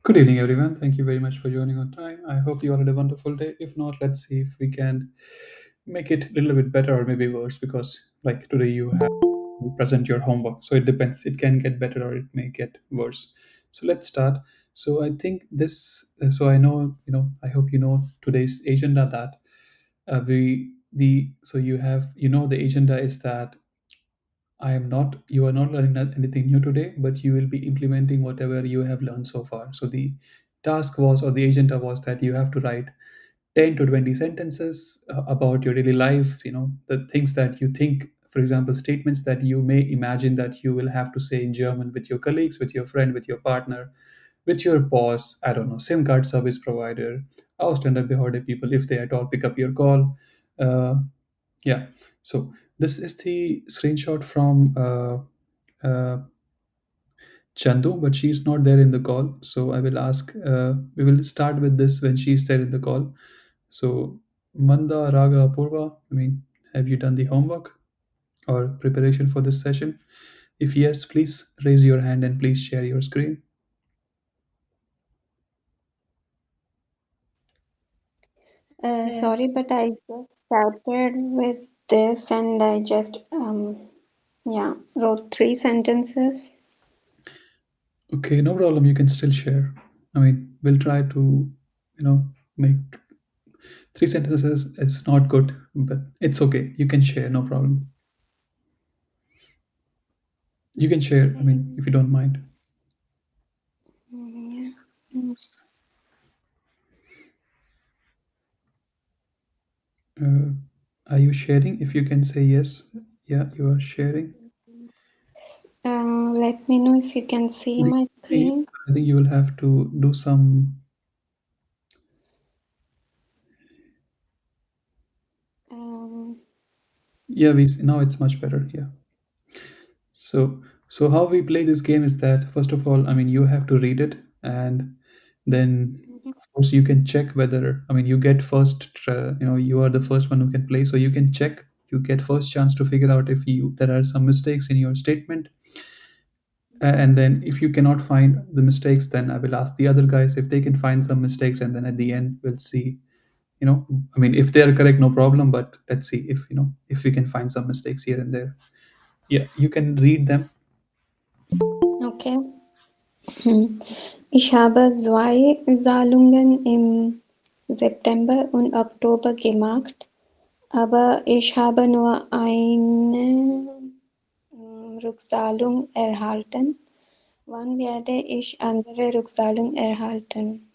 Good evening, everyone. Thank you very much for joining on time. I hope you all had a wonderful day. If not, let's see if we can make it a little bit better or maybe worse because, like today, you have to present your homework. So it depends. It can get better or it may get worse. So let's start. So I think so I know, I hope you know today's agenda that so you have, the agenda is that you are not learning anything new today, but you will be implementing whatever you have learned so far. So the task was, or the agenda was that you have to write 10 to 20 sentences about your daily life, the things that you think, for example, statements that you may imagine that you will have to say in German with your colleagues, with your friend, with your partner, with your boss, I don't know, SIM card service provider, Ausländer people, if they at all pick up your call. Yeah. So this is the screenshot from uh, Chandu, but she's not there in the call. So I will ask, we will start with this when she's there in the call. So, Manda, Raga, Purva, have you done the homework or preparation for this session? If yes, please raise your hand and please share your screen. Sorry, but I just started with this and I just yeah, wrote three sentences. Okay, no problem. You can still share. We'll try to, make three sentences. It's not good, but it's okay. You can share, no problem. You can share, if you don't mind. Yeah. Mm, Uh, are you sharing? If you can say yes, yeah, you are sharing. Let me know if you can see I my think screen. I think you will have to do some. Um, Yeah, now it's much better. Yeah. So how we play this game is that first of all, you have to read it, and then of course you can check whether you get you are the first one who can play, so you can check. You get first chance to figure out if you there are some mistakes in your statement, and then if you cannot find the mistakes, then I will ask the other guys if they can find some mistakes, and then at the end we'll see. If they are correct, no problem. But let's see if we can find some mistakes here and there. Yeah, you can read them. okay. Ich habe zwei Zahlungen im September und Oktober gemacht, aber ich habe nur eine Rückzahlung erhalten. Wann werde ich andere Rückzahlung erhalten?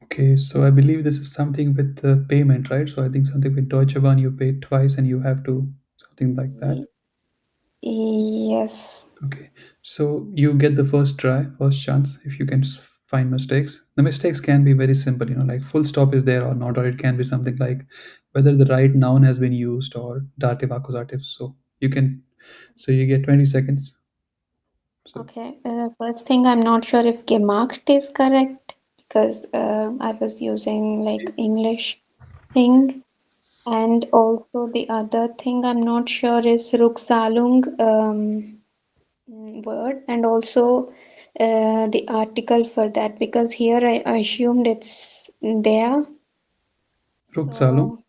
Okay, so I believe this is something with the payment, right? So I think something with Deutsche Bahn, you pay twice and you have to something like that. Yes. Okay, so you get the first try, first chance if you can find mistakes. The mistakes can be very simple, like full stop is there or not, or it can be something like whether the right noun has been used or dative, accusative. So you get 20 seconds. So Okay. First thing, I'm not sure if gemacht is correct because I was using like English thing. And also the other thing I'm not sure is Ruksalung word and also the article for that because here I assumed it's there. Ruksalum. So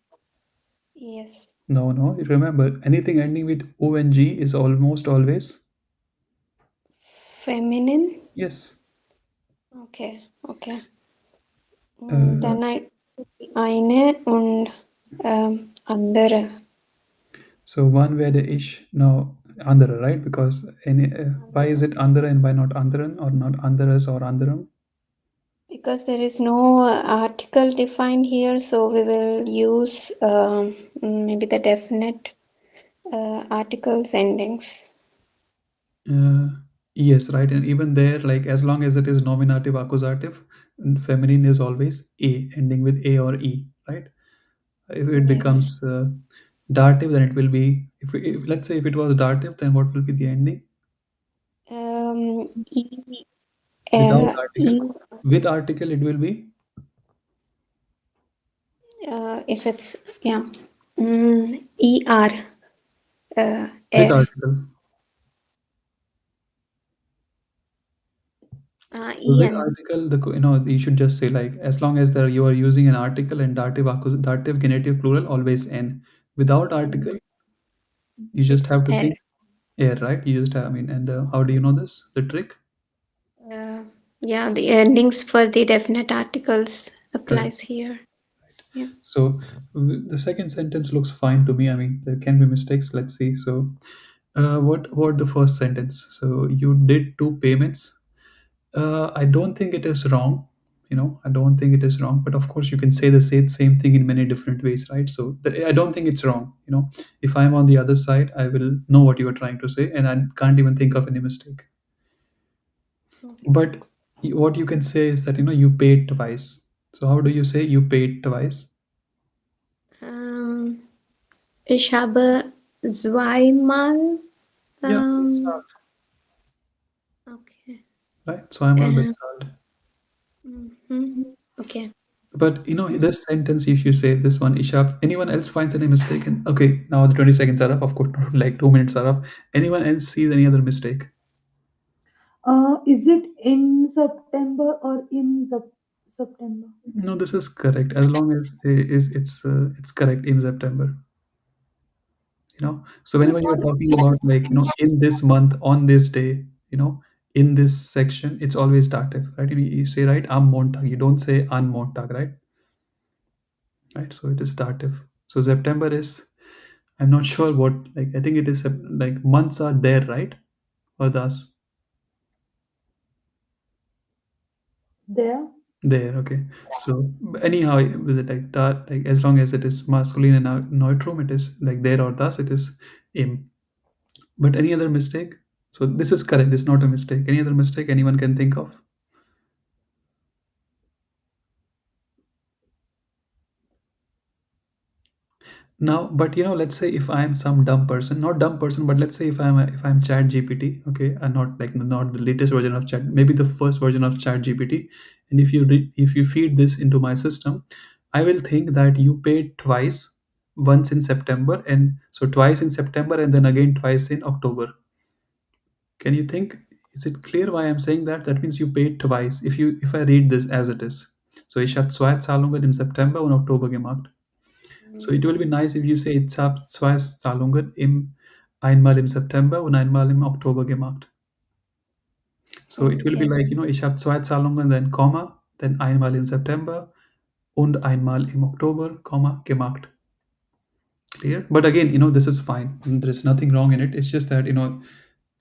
yes, No, no. Remember, anything ending with ong is almost always feminine. yes. Okay, okay. Uh, Then eine und andere. so one where the ish no andere, right? Because why is it andere and why not anderen or not anderes or anderum? Because there is no article defined here, so we will use maybe the definite articles endings. Uh, yes, right. And even there, like as long as it is nominative, accusative, and feminine is always a, ending with a or e, right? If it Yes. becomes dative, then it will be if let's say if it was dative, then what will be the ending? E, Without E, article. With article, it will be if it's yeah, ER, with R. article. So with Ian. article, you should just say like as long as you are using an article and dative, genitive, plural, always n. Without Mm, article, you just it's have to R. think air, right? You just have, I mean, and how do you know this? The trick? Uh, yeah, the endings for the definite articles Correct. applies here. Yeah. So the second sentence looks fine to me. I mean, there can be mistakes. Let's see. So, what about the first sentence? So you did two payments. I don't think it is wrong. I don't think it is wrong. But of course, you can say the same thing in many different ways, right? So I don't think it's wrong. If I'm on the other side, I will know what you are trying to say, and I can't even think of any mistake. But what you can say is that you paid twice. So how do you say you paid twice? Um, ich habe zweimal. Yeah, Um, bezahlt, okay. right? Zweimal Uh, bezahlt. mhm. Okay. But this sentence, if you say this one, Ishab, anyone else finds any mistake? And okay, now the 20 seconds are up. Of course, not like 2 minutes are up. Anyone else sees any other mistake? Is it in September or in September? No, this is correct. As long as it's correct in September. So whenever you're talking about like in this month, on this day, in this section, it's always dative, right? You say right am Montag. You don't say an Montag, right? So it is dative. So September is, I'm not sure what, like I think it is like months are there, right? Or thus There. there, okay. So anyhow, with it like that, like as long as it is masculine and neutrum, it is like there or thus, it is im. But any other mistake? So this is correct. This is not a mistake. Any other mistake anyone can think of? Now, but let's say if I'm some dumb person, not dumb person, but let's say if I'm Chat GPT, okay, and not the latest version of Chat, maybe the first version of Chat GPT, and if you feed this into my system, I will think that you paid twice, once in September, and so twice in September, and then again twice in October. Can you think? Is it clear why I'm saying that? That means you paid twice. If I read this as it is, so ich habe zwei Zahlungen im September und Oktober gemacht. So it will be nice if you say ich habe zwei Zahlungen einmal im September und einmal im Oktober gemacht. So it will be Okay. like, ich habe zwei Zahlungen, then Komma, then einmal im September und einmal im Oktober, Komma, gemacht. Clear? But again, this is fine. There is nothing wrong in it. It's just that,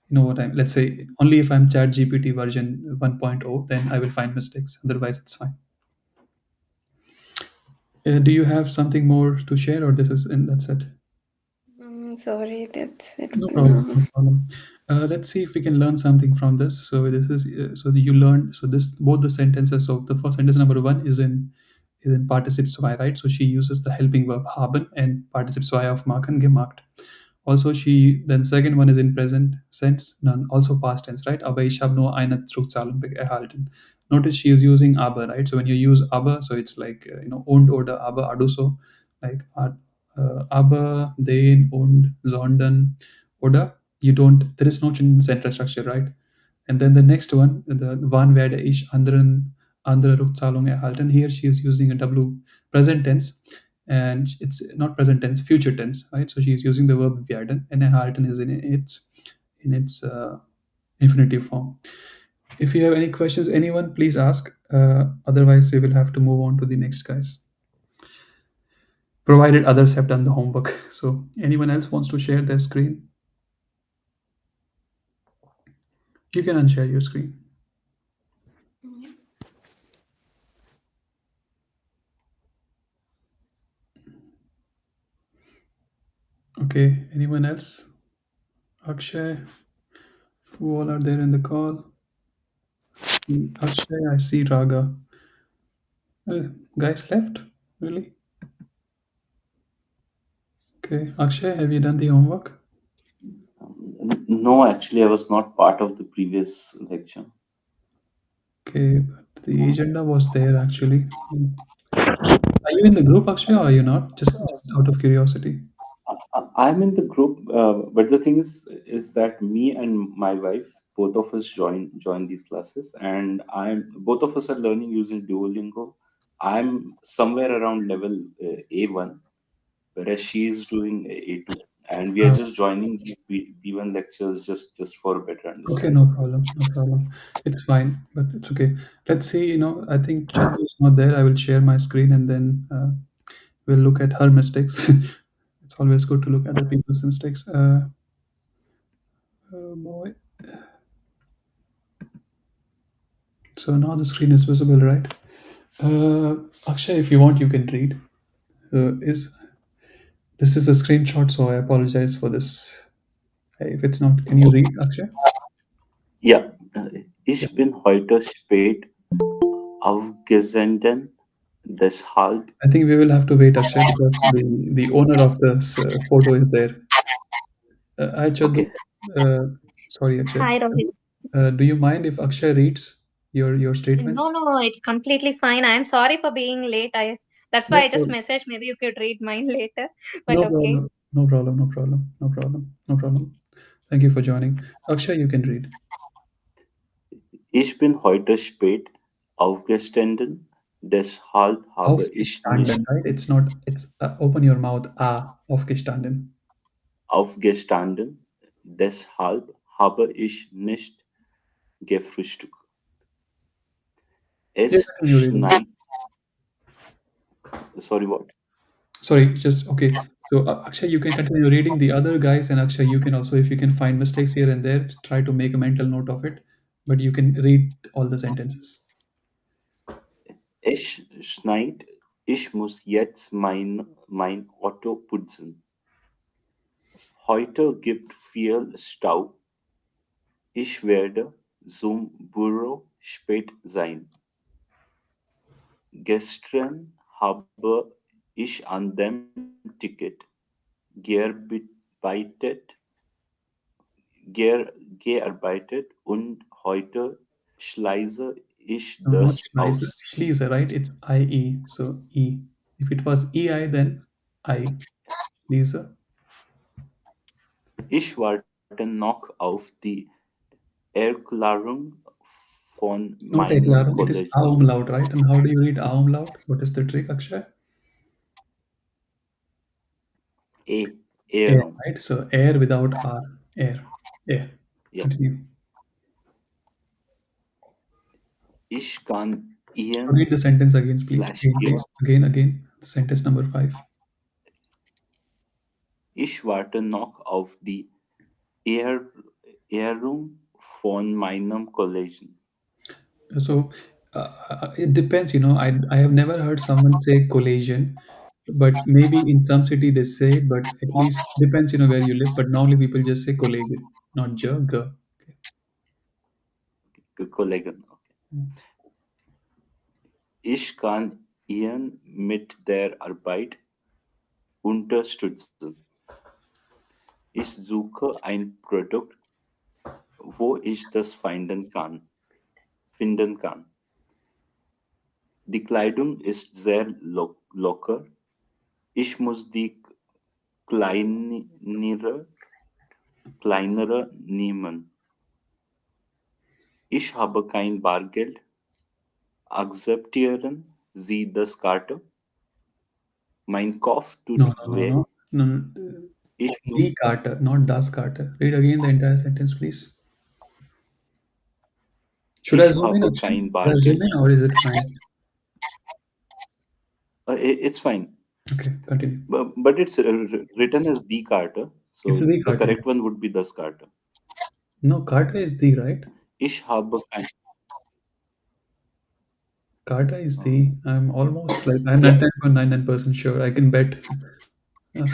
what I'm, let's say, only if I'm Chat GPT version 1.0, then I will find mistakes. Otherwise, it's fine. Do you have something more to share, or this is, and that's it? Sorry, that's it No for problem. now. No problem. Let's see if we can learn something from this. So this is so you learned. So this both the sentences. So the first sentence number one is in participle zwei, right? So she uses the helping verb haben and participle zwei of machen gemacht. Also, then second one is in present sense, none. Also past tense, right? Aber ich habe nur eine Zurückzahlung erhalten. Notice she is using aber, right? So when you use aber, so it's like und oder aber aduso, like aber, den und sondern oder you don't. There is no change in sentence structure, right? And then the next one, the one werde ich andere Rückzahlung erhalten. Here she is using a W present tense, and it's not present tense, future tense, right? So she is using the verb werden, and erhalten is in its infinitive form. If you have any questions, anyone, please ask. Otherwise, we will have to move on to the next guys. Provided others have done the homework. So, anyone else wants to share their screen? You can unshare your screen. Okay. Anyone else? Akshay, who all are there in the call? Akshay, I see Raga. Guys left? Really? Okay. Akshay, have you done the homework? No, actually, I was not part of the previous lecture. Okay, but the agenda was there actually. Are you in the group, Akshay, or are you not? Just out of curiosity. I'm in the group, but the thing is that me and my wife, both of us join these classes, and I'm both of us are learning using Duolingo. I'm somewhere around level A1, whereas she is doing A2, and we are Uh, just joining these B1 lectures just for better okay, no understanding. problem, no problem. It's fine, but it's okay. Let's see. I think Chandu is not there. I will share my screen and then we'll look at her mistakes. It's always good to look at other people's mistakes. Boy. So now the screen is visible, right? Akshay, if you want, you can read. Is This is a screenshot, so I apologize for this. If it's not, can you read, Akshay? Ja, Yeah. ich bin heute spät aufgestanden, deshalb. I think we will have to wait, Akshay, because the owner of this photo is there. Hi, Chandu. Okay. Uh, Sorry, Akshay. Hi, Rohit. Do you mind if Akshay reads your No, statements? no, it's completely fine. I'm sorry for being late. That's No why I just problem. messaged. Maybe you could read mine later. But No okay. problem. No problem. No problem. No problem. No problem. Thank you for joining. Akshay, you can read. Ich bin heute spät aufgestanden, deshalb habe ich nicht Aufgestanden, right? It's not. It's open your mouth. Aufgestanden. aufgestanden, deshalb habe ich nicht gefrühstückt. Yeah, Es continue reading. schneit, sorry, what? Sorry, just okay. So Akshay, you can continue reading the other guys, and Akshay, you can also, if you can find mistakes here and there, try to make a mental note of it. But you can read all the sentences. Es schneit, ich muss jetzt mein Auto putzen. Heute gibt viel Stau. Ich werde zum Büro spät sein. Gestern habe ich an dem Ticket gearbeitet, gearbeitet und heute schließe ich No, not das Schleise. aus. Schließe, right? It's IE. So E. If it was EI, then I. Schließe. Ich warte noch auf die Erklärung von Not meinem Eklarung. It is Kollegen. Aumlaut, right? And how do you read Aumlaut? What is the trick, Akshay? Air, Ehrung. right? So air without R. Air. Air. Ja. Continue. Ich kann Read Ihren the sentence again, please. slash Again, ihr. please. Again. Sentence number 5. Ich warte noch auf die Ehr Ehrung von meinem Kollegen. So it depends. I have never heard someone say collation, but maybe in some city they say it, but at least depends, where you live. But normally people just say college, not ja, ga. Okay. Kollegen. Okay. Ich kann Ihren mit der Arbeit unterstützen. Ich suche ein Produkt, wo ich das finden kann. Die Kleidung ist sehr locker. Ich muss die kleinere, kleinere nehmen. Ich habe kein Bargeld. Akzeptieren Sie das Karte? Mein Kopf tut No, no, no, weh. no, no. Ich muss, The Carter, not das Carter. Read again the entire sentence, please. Should I ich zoom in, habe Akshay? kein Should I zoom Bargeld. in, or is it fine? It's fine. Okay, continue. But it's written as the Carter. It's So the the Carter. correct one would be das Carter. No, Carter is the, right? Ich habe kein. Carter is the. I'm almost like I'm Yeah. 99.99% sure. I can bet. Uh,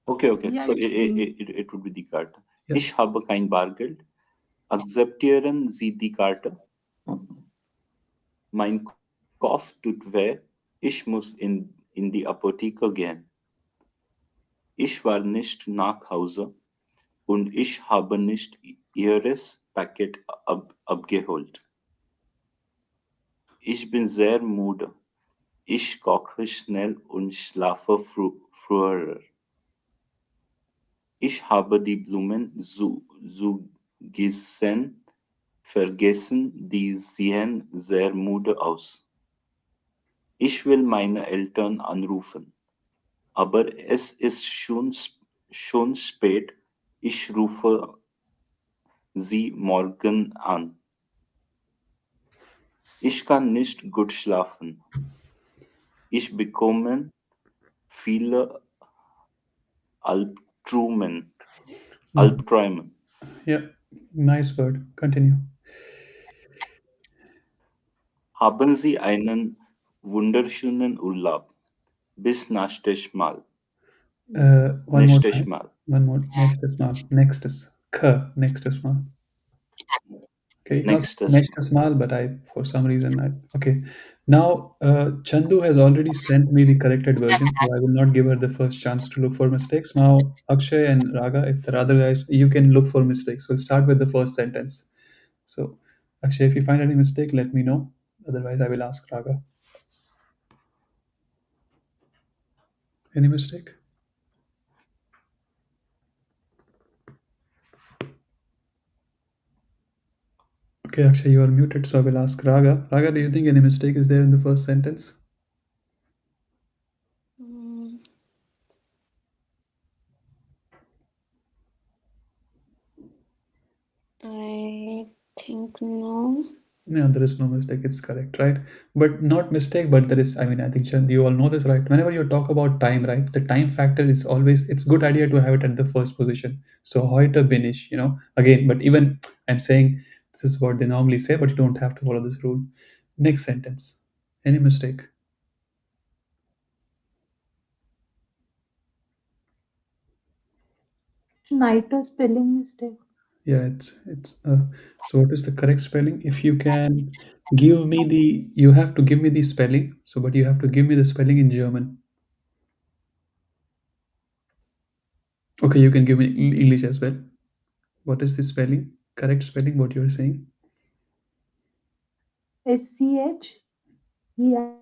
Okay. Yeah, So it's the. it would be die Karte. yeah. Ich habe kein Bargeld. Akzeptieren Sie die Karte? Mein Kopf tut weh. Ich muss in die Apotheke gehen. Ich war nicht nach Hause und ich habe nicht Ihres Paket abgeholt. Ich bin sehr müde. Ich koche schnell und schlafe früher. Ich habe die Blumen Gissen vergessen die sehen sehr müde aus. Ich will meine Eltern anrufen, aber es ist schon spät. Ich rufe sie morgen an. Ich kann nicht gut schlafen. Ich bekomme viele Albträume. No. Albträume. Yeah. Nice word. Continue. Haben Sie einen wunderschönen Urlaub. Bis nächstes Mal. One more Nächstes time. Mal. One more. Next is mal. Next is k. Next is mal. Okay, you can also say Nächstes next Mal. is mal, but I, for some reason, I, okay. Now, Chandu has already sent me the corrected version, so I will not give her the first chance to look for mistakes. Now, Akshay and Raga, if there are other guys, you can look for mistakes. We'll start with the first sentence. So, Akshay, if you find any mistake, let me know. Otherwise, I will ask Raga. Any mistake? Okay, Akshay, you are muted, so I will ask Raga. Raga, do you think any mistake is there in the first sentence? Mm, I think no. No, there is no mistake. It's correct, right? But not mistake, but there is. I mean, I think Chand, you all know this, right? Whenever you talk about time, right, the time factor is always. It's good idea to have it at the first position. So heute bin ich, again. But even I'm saying this is what they normally say, but you don't have to follow this rule. Next sentence. Any mistake? Schneider spelling mistake. Yeah, it's. So what is the correct spelling? If you can give me the, you have to give me the spelling. So, but you have to give me the spelling in German. Okay, you can give me English as well. What is the spelling? Correct spelling, what you're saying? SCHEIT. NIT.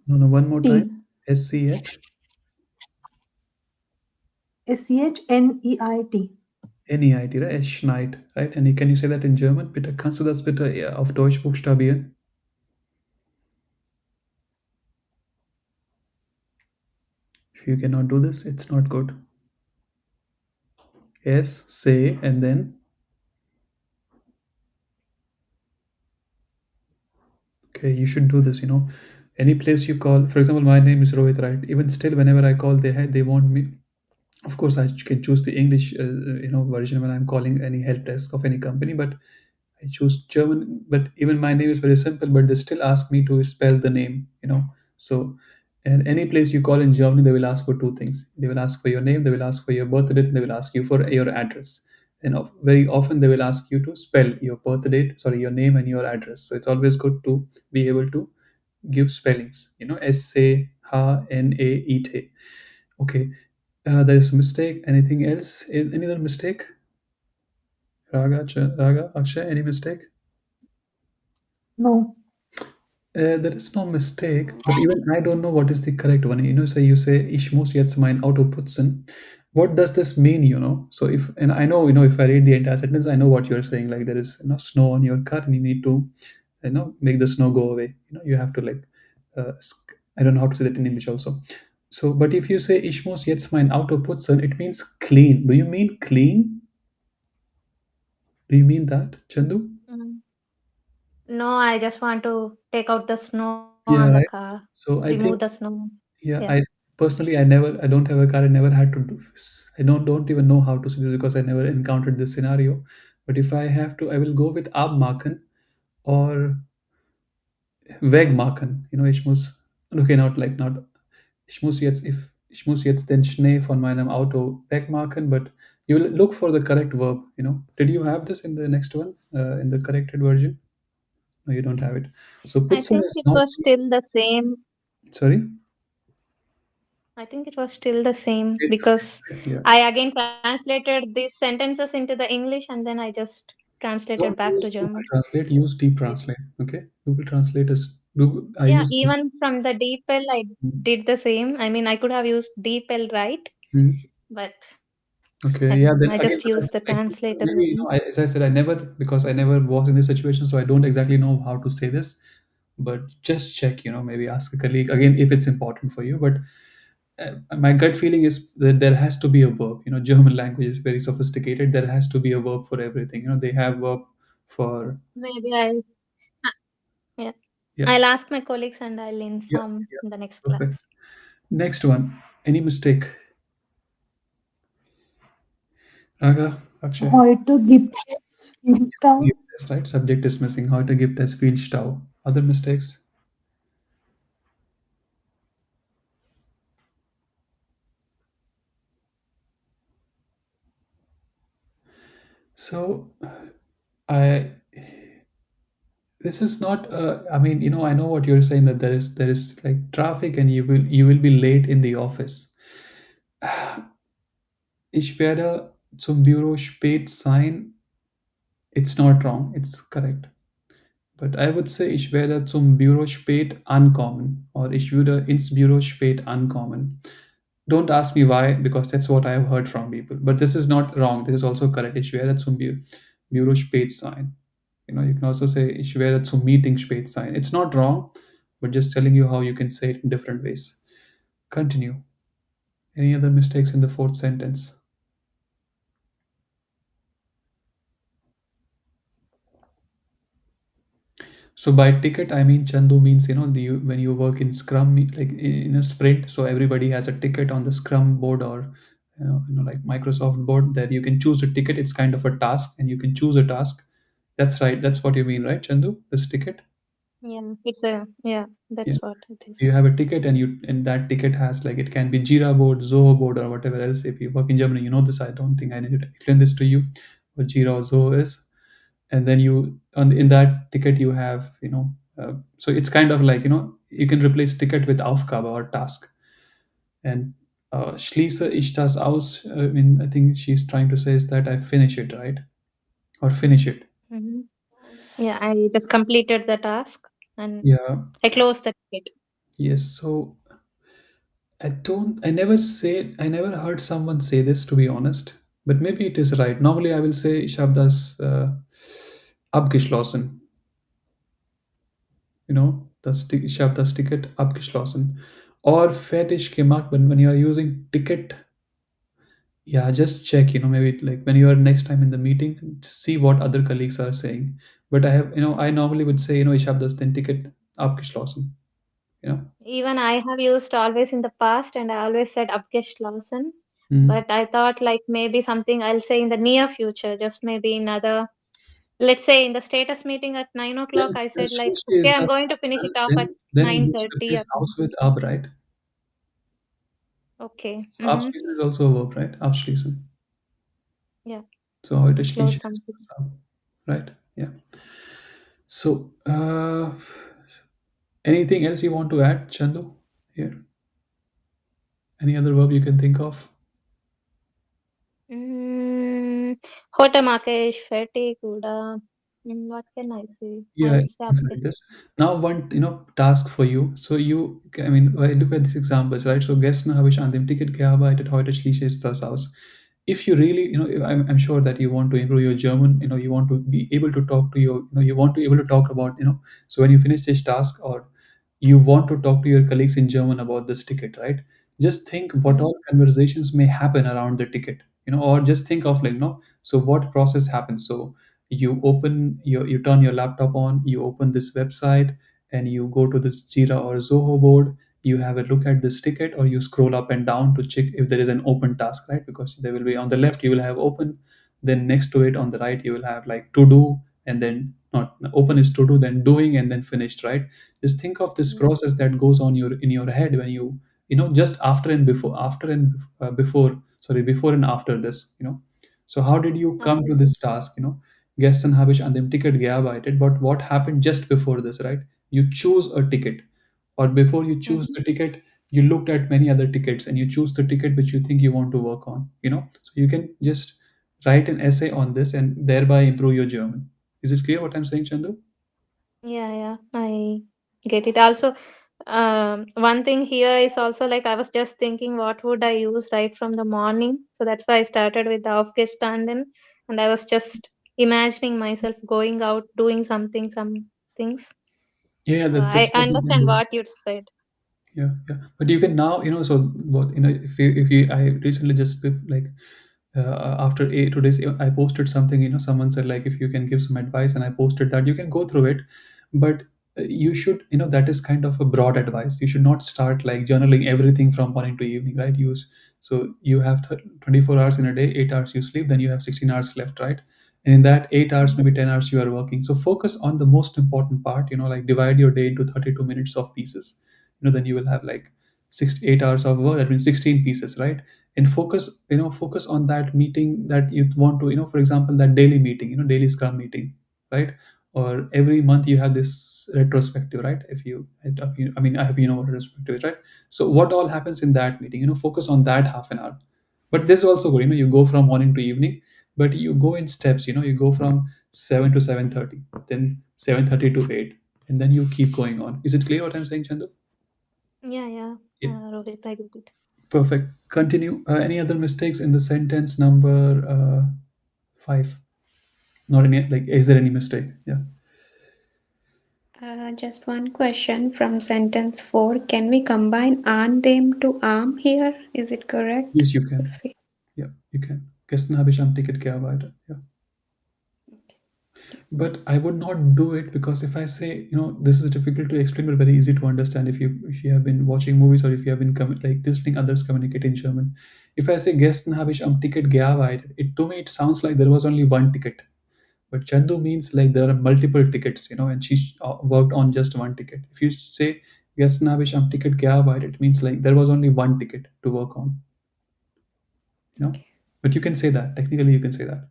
No, no, one more time. SCH, SCHNEIT. NEIT, right? Schneid, right? And can you say that in German? Bitte, kannst du das bitte auf Deutsch buchstabieren? If you cannot do this, it's not good. S, say, and then, okay, you should do this. Any place you call, for example, my name is Rohit, right? Even still, whenever I call, they want me. Of course, I can choose the English, version when I'm calling any help desk of any company, but I choose German, but even my name is very simple, but they still ask me to spell the name. So, and any place you call in Germany, they will ask for two things. They will ask for your name, they will ask for your birth date, and they will ask you for your address. And very often they will ask you to spell your birth date, sorry, your name and your address. So it's always good to be able to give spellings. S-A, H, N-A, E-T. Okay, there is a mistake. Anything else? Any other mistake? Raga, Akshay, any mistake? No. There is no mistake, but even I don't know what is the correct one. So you say "Ich muss jetzt mein Auto putzen." What does this mean? So if, and I know, if I read the entire sentence, I know what you're saying. Like there is snow on your car, and you need to make the snow go away. You have to like I don't know how to say that in English also. So, but if you say "Ich muss jetzt mein Auto putzen," it means clean. Do you mean clean? Do you mean that, Chandu? Mm. No, I just want to take out the snow on the Yeah, car, right. So I remove the think, snow. yeah, Yeah. I personally, I don't have a car. I never had to do. I don't even know how to say this because I never encountered this scenario. But if I have to, I will go with abmachen or wegmachen. Ich muss. Okay, not. Ich muss jetzt, if ich muss jetzt den Schnee von meinem Auto wegmachen, but you will look for the correct verb. Did you have this in the next one, in the corrected version? No, you don't have it. So I putzen think is it not. was still the same. Sorry, I think it was still the same it's the because same, right? Yeah. I again translated these sentences into the English and then I just translated Don't back to use Google German. Translate, use Deep Translate. Okay? Google Translate is I Yeah, use Deep. even from the DeepL, I did the same. I mean, I could have used DeepL, right? Hmm? but Okay, I yeah. don't know. Then I again, just use the translator maybe button. as I said, I never, because I never was in this situation, so I don't exactly know how to say this. But just check, maybe ask a colleague again if it's important for you. But my gut feeling is that there has to be a verb. German language is very sophisticated. There has to be a verb for everything. They have verb for, Maybe I'll yeah. yeah, I'll ask my colleagues and I'll yeah, inform yeah. in the next Perfect. class. Next one. Any mistake? Raga, Akshay. Heute gibt es viel Stau. Gift test, right? Subject is missing. How to give test field stau. Other mistakes? So I this is not I mean, I know what you're saying, that there is like traffic and you will be late in the office. Ich werde zum Büro spät sein. It's not wrong, it's correct. But I would say ich werde zum Büro spät ankommen, or ich würde ins Büro spät ankommen. Don't ask me why, because that's what I've heard from people. But this is not wrong. This is also correct. Ich werde zum Büro spät sein. You can also say ich werde zum Meeting spät sein. It's not wrong, but just telling you how you can say it in different ways. Continue. Any other mistakes in the fourth sentence? So by ticket, I mean Chandu means when you work in Scrum, like in a sprint. So everybody has a ticket on the Scrum board, or like Microsoft board, that you can choose a ticket. It's kind of a task, and you can choose a task. That's right. That's what you mean, right, Chandu? This ticket. Yeah, it's a yeah, Yeah. that's what it is. You have a ticket, and that ticket has, like, it can be Jira board, Zoho board, or whatever else. If you work in Germany, you know this. I don't think I need to explain this to you what Jira or Zoho is. And then in that ticket you have, so it's kind of like, you can replace ticket with Aufgabe or task. And schließe ich das aus, I think she's trying to say is that I finish it, right? Or finish it. Hmm. Yeah, I just completed the task and Yeah. I closed the ticket. Yes. So I never heard someone say this, to be honest, but maybe it is right. Normally I will say ich habe das abgeschlossen, ich habe das Ticket abgeschlossen. Or fertig gemacht, when you are using ticket, yeah, just check, maybe like when you are next time in the meeting, just see what other colleagues are saying. But I normally would say, ich habe das den Ticket abgeschlossen, you know. Even I have used always in the past and I always said abgeschlossen. Mm. But I thought like maybe something I'll say in the near future, just maybe in other, let's say in the status meeting at 9 o'clock, I Then said like, Schließe okay, is I'm das, going to finish it off at then you just 9:30 replace or aus with something. ab, right? Okay. So abschließen is also a verb, right? Abschließen. Yeah, So heute close schließe ich something. das ab, right? Yeah. So anything else you want to add, Chandu? Here, any other verb you can think of? Mm, heute mache ich fertig oder what can I say? I Yeah, would say things like this. abgeschlossen. Now, one task for you. So I mean, I look at these examples, right? So gestern habe ich an dem Ticket gearbeitet, heute schließe ich das aus. If you really, I'm sure that you want to improve your German. You want to be able to talk to you want to be able to talk about, so when you finish this task, or you want to talk to your colleagues in German about this ticket, right? Just think what Mm, all conversations may happen around the ticket, or just think of, like, so what process happens. So you turn your laptop on, you open this website, and you go to this Jira or Zoho board. You have a look at this ticket, or you scroll up and down to check if there is an open task, right? Because there will be, on the left you will have open, then next to it on the right you will have like to do, and then not open is to do, then doing, and then finished, right? Just think of this mm, process that goes on in your head when just before, sorry, before and after this. So how did you come okay. to this task? Gestern habe ich an dem Ticket gearbeitet, but what happened just before this, right? You choose a ticket, or before you choose Mhm. the ticket, you looked at many other tickets, and you choose the ticket which you think you want to work on. So you can just write an essay on this and thereby improve your German. Is it clear what I'm saying, Chandu? Yeah, yeah, I get it. Also, One thing here is also like I was just thinking what would I use right from the morning. So that's why I started with the Afghanistan, and I was just imagining myself going out doing something, some things. Yeah, So I that's what you can understand do. what you said. Yeah, yeah. But you can now, so what, if you, I recently just like after today's, I posted something, someone said like if you can give some advice, and I posted that you can go through it, but you should, that is kind of a broad advice. You should not start like journaling everything from morning to evening, right? So you have 24 hours in a day, 8 hours you sleep, then you have 16 hours left, right? And in that 8 hours, maybe 10 hours you are working. So focus on the most important part, like divide your day into 32 minutes of pieces. Then you will have like 8 hours of work, that means 16 pieces, right? And focus on that meeting that you want to, for example, that daily meeting, daily scrum meeting, right? Or every month you have this retrospective, right? If you I mean, I hope you know what retrospective is, right? So what all happens in that meeting, focus on that half an hour. But this is also good, you go from morning to evening, but you go in steps, you go from 7 to 7:30, then 7:30 to 8, and then you keep going on. Is it clear what I'm saying, Chandu? Yeah, yeah, Yeah. Rohit, I get it. Perfect. Continue. Any other mistakes in the sentence number 5? Not any, like, is there any mistake? Yeah. Just one question from sentence 4. Can we combine arm them to arm here? Is it correct? Yes, you can. Yeah, you can. Gestern habe ich am Ticket gearbeitet. Yeah. But I would not do it, because if I say, this is difficult to explain, but very easy to understand if you have been watching movies, or if you have been like listening others communicate in German. If I say gestern habe ich am Ticket gearbeitet, to me it sounds like there was only one ticket. But Chandu means like there are multiple tickets, and she worked on just one ticket. If you say gestern habe ich am Ticket gearbeitet, it means like there was only one ticket to work on, you know. But you can say that technically, you can say that.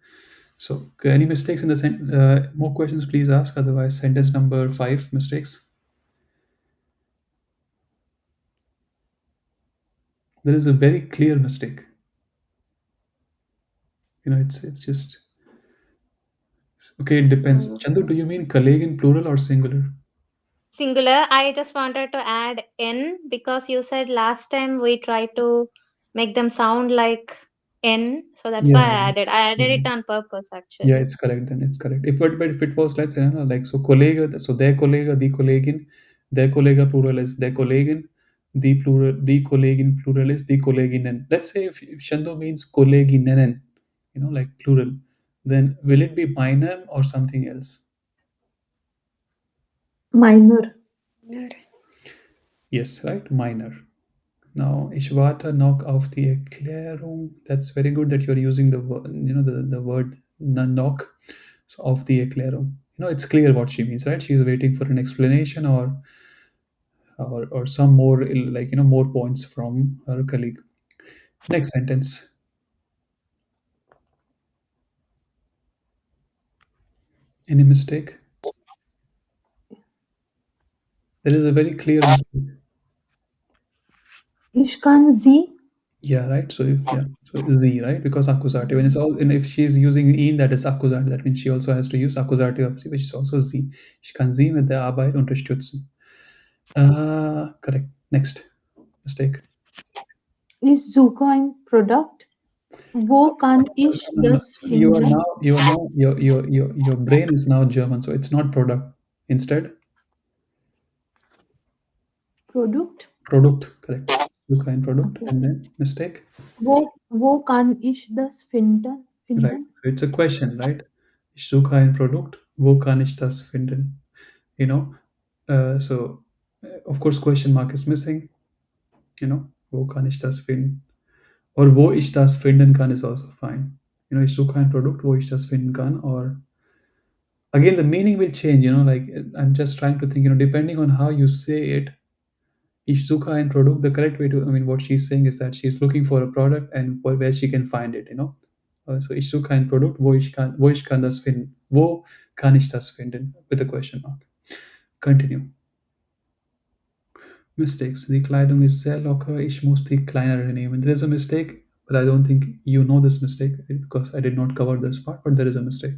So, okay, any mistakes in the more questions, please ask. Otherwise, sentence number 5, mistakes. There is a very clear mistake. It's just okay. It depends. Mm. Chandu, do you mean colleague in plural or singular? Singular. I just wanted to add N because you said last time we tried to make them sound like N, so that's why Yeah. I added. I added Yeah. it on purpose Yeah, actually. it's correct. Then it's correct. But if it was, let's say, like, so colleague, so their colleague, the colleaguin, their colleague plural is their colleaguin, the colleaguin plural is the colleaguinen. Let's say if Chandu means colleaguinen, like plural, then will it be minor or something else? Minor. Yes, right, minor. Now, ich warte noch auf die Erklärung. That's very good that you're using the word knock, so auf die Erklärung. It's clear what she means, right? She's waiting for an explanation, or some more, like, more points from her colleague. Next sentence. Any mistake? There is a very clear mistake. Ich kann sie Yeah, right. So Z, right? Because accusative, and it's all, and if she's using in, that is accusative, that means she also has to use accusative of sie, which is also Z. Ich kann sie mit der Arbeit unterstützen. Correct. Next mistake. Ich suche ein Produkt. Wo kann ich No, no, no. das finden? Your brain is now German, so it's not product. Instead, Produkt. product. Correct. You kind product, Okay. and then mistake. Wo kann ich das finden? Right. Finden? So it's a question, right? Ich suche ein Produkt. Wo kann ich das finden? You know. Of course, question mark is missing. Wo kann ich das finden? Or wo ich das finden kann is also fine. Ich suche ein Produkt, wo ich das finden kann. Or again, the meaning will change. Like, I'm just trying to think. Depending on how you say it, ich suche ein Produkt. The correct way to, I mean, what she's saying is that she's looking for a product, and where she can find it. So ich suche ein Produkt, wo ich kann das finden. Wo kann ich das finden? With a question mark. Continue. Mistakes. Die Kleidung ist sehr locker. Ich muss die kleinere nehmen. There is a mistake, but I don't think you know this mistake, because I did not cover this part. But there is a mistake.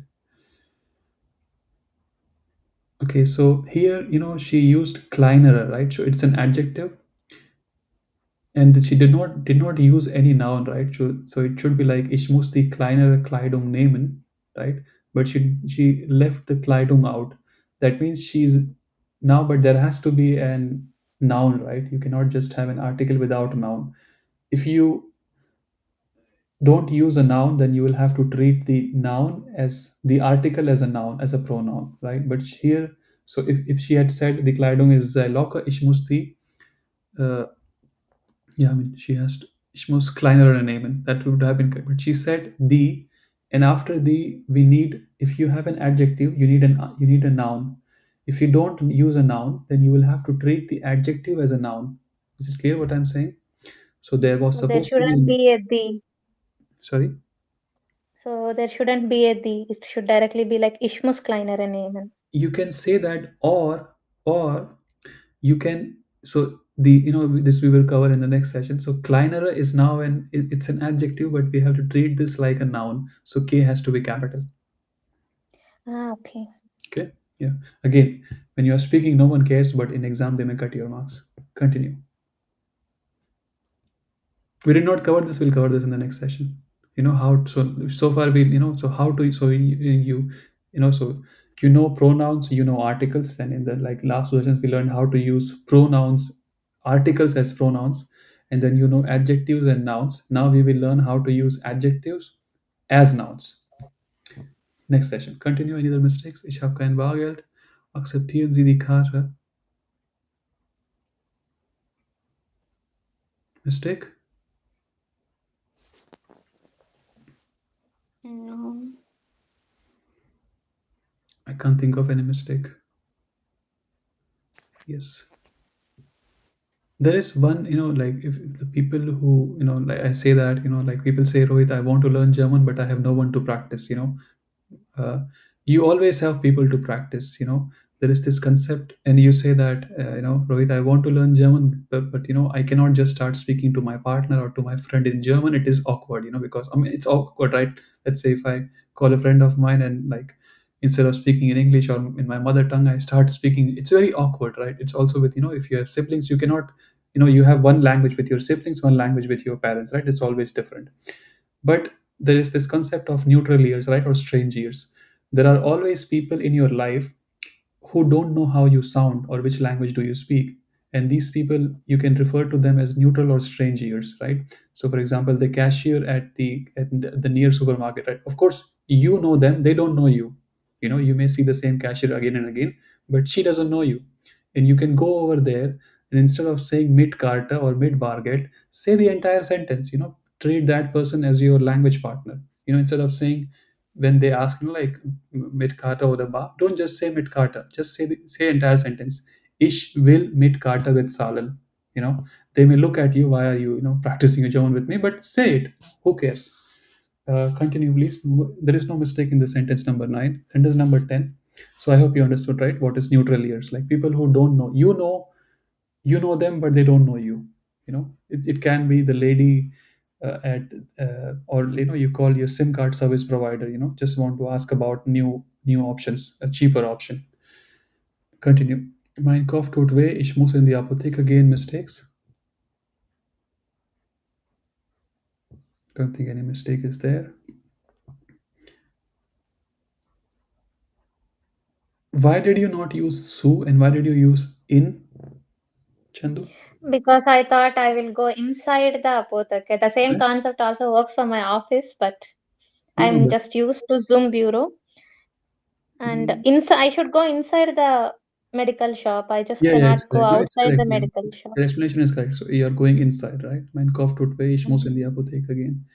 Okay, so here, she used kleinerer, right? So it's an adjective, and she did not use any noun, right? So it should be like ich muss die kleinere Kleidung nehmen, right? But she left the Kleidung out. That means she's now, but there has to be an noun, right? You cannot just have an article without a noun. If you don't use a noun, then you will have to treat the noun as the article as a noun, as a pronoun, right? But here, so if she had said the Kleidung is locker, ich muss die, uh, yeah, I mean, she has to, ich muss kleinere nehmen. That would have been correct. But she said the, and after the, we need, if you have an adjective, you need a noun. If you don't use a noun, then you will have to treat the adjective as a noun. Is it clear what I'm saying? So there was So there supposed to shouldn't be, be a the. sorry, So there shouldn't be a the. It should directly be like Ich muss kleinere nehmen. you can say that, or you can, so the, this we will cover in the next session. So kleinere is now it's an adjective, but we have to treat this like a noun. So k has to be capital. Ah, okay. Okay. Yeah. Again, when you are speaking, no one cares, but in exam, they may cut your marks. Continue. We did not cover this. We'll cover this in the next session. How, so far we, so how to, so so pronouns, articles, and in the like last sessions we learned how to use pronouns, articles as pronouns, and then adjectives and nouns. Now we will learn how to use adjectives as nouns. Next session. Continue. Any other mistakes? Ich habe kein Bargeld. Akzeptieren Sie die Karte. Mistake? No. I can't think of any mistake. Yes. There is one, like if the people who, like I say that, like people say, Rohit, I want to learn German, but I have no one to practice, uh, you always have people to practice. There is this concept, and you say that, Rohit, I want to learn German, but I cannot just start speaking to my partner or to my friend in German. It is awkward, because I mean it's awkward, right? Let's say if I call a friend of mine and like instead of speaking in English or in my mother tongue, I start speaking, it's very awkward, right? It's also with, if you have siblings, you cannot, you have one language with your siblings, one language with your parents, right? It's always different. But there is this concept of neutral ears, right, or strange ears. There are always people in your life who don't know how you sound or which language do you speak, and these people, you can refer to them as neutral or strange ears, right? So for example, the cashier at the near supermarket, right? Of course, you know them, they don't know you. You may see the same cashier again and again, but she doesn't know you. And you can go over there, and instead of saying mid carta or mid barget, say the entire sentence. Treat that person as your language partner. Instead of saying, when they ask, like mid carta or the bar, don't just say mid carta, just say entire sentence. Ich will mid carta with Salen. you know they may look at you, why are you, practicing a German with me, but say it. Who cares? Continue, please. There is no mistake in the sentence number 9. Sentence number 10. So I hope you understood, right? What is neutral ears? Like people who don't know, you know them, but they don't know you. It can be the lady at or you call your SIM card service provider, just want to ask about new options, a cheaper option. Continue. Mein Kopf tut weh, ich muss in die Apotheke gehen. Mistakes? Don't think any mistake is there. Why did you not use su, and why did you use in, Chandu? Because I thought I will go inside the apotheke. The same Right? concept also works for my office, but No, no, I'm but just used to Zoom bureau. And inside, I should go inside the medical shop. I just yeah, yeah, it's cannot go correct. No, it's outside correct. the Yeah. medical shop. Your explanation is correct. So you are going inside, right? Mein Kopf tut weh, ich muss Mhm. in die Apotheke gehen.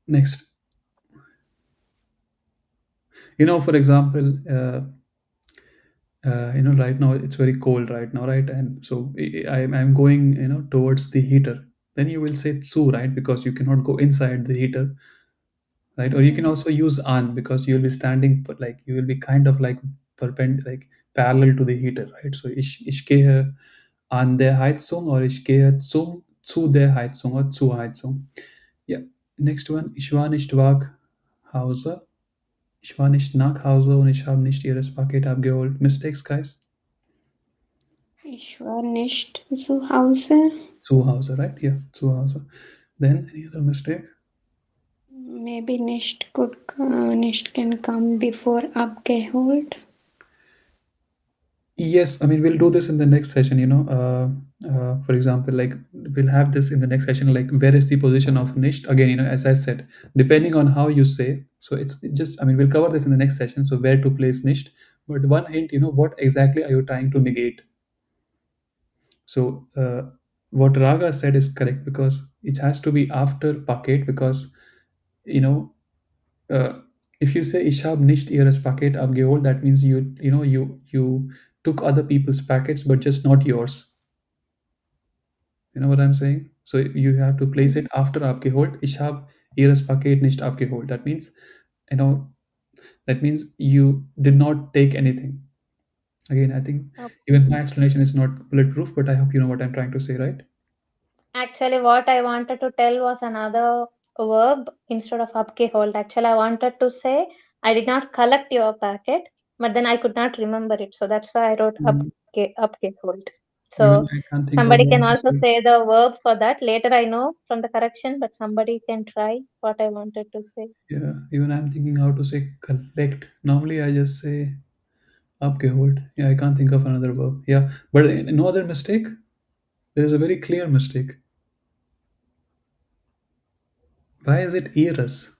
Next. For example, right now it's very cold right now, right? And so I'm going, towards the heater. Then you will say tsu, right? Because you cannot go inside the heater, right? Or you can Mhm. also use an, because you'll be standing, but like you will be kind of like like parallel to the heater, right? So ich gehe an der Heizung, or ich gehe zu der Heizung, or zur Heizung. Yeah. Next one, ich war nicht wach Hause. Ich war nicht nach Hause und ich habe nicht Ihres Paket abgeholt. Mistakes, guys? Ich war nicht zu Hause. Zu Hause, right? Yeah, zu Hause. Then any other mistake? Maybe nicht can come before abgeholt. Yes, I mean we'll do this in the next session. For example, like we'll have this in the next session. Like where is the position of nicht? Again, as I said, depending on how you say. So it's just, I mean, we'll cover this in the next session. So where to place nicht? But one hint, what exactly are you trying to negate? So what Raga said is correct because it has to be after packet because you know uh, if you say ich habe nicht ihres Paket abgeholt, that means you took other people's packets but just not yours. You know what I'm saying? So you have to place it after abgeholt. Ich habe ihres Paket nicht abgeholt. You know that means you did not take anything. Again, I think Okay. even my explanation is not bulletproof, but I hope you know what I'm trying to say, right? Actually, what I wanted to tell was another verb instead of upke hold. Actually, I wanted to say I did not collect your packet, but then I could not remember it. So that's why I wrote Mm, upke hold. Even So I can't think of somebody can what to also say. say the verb for that. Later I know from the correction, but somebody can try what I wanted to say. Yeah, even I'm thinking how to say collect. Normally, I just say आपके hold. Yeah, I can't think of another verb. Yeah, but no other mistake. There is a very clear mistake. Why is it eras?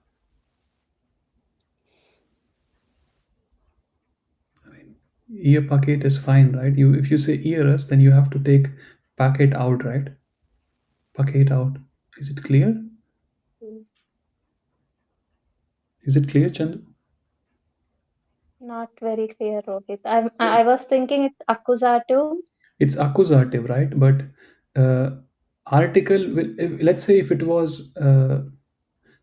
Ear packet is fine, right? You if you say eras, then you have to take packet out, right? Packet out. Is it clear? Mm. Is it clear, Chand? Not very clear, Rohit. I was thinking it's accusative. It's accusative, right? But article. Let's say if it was.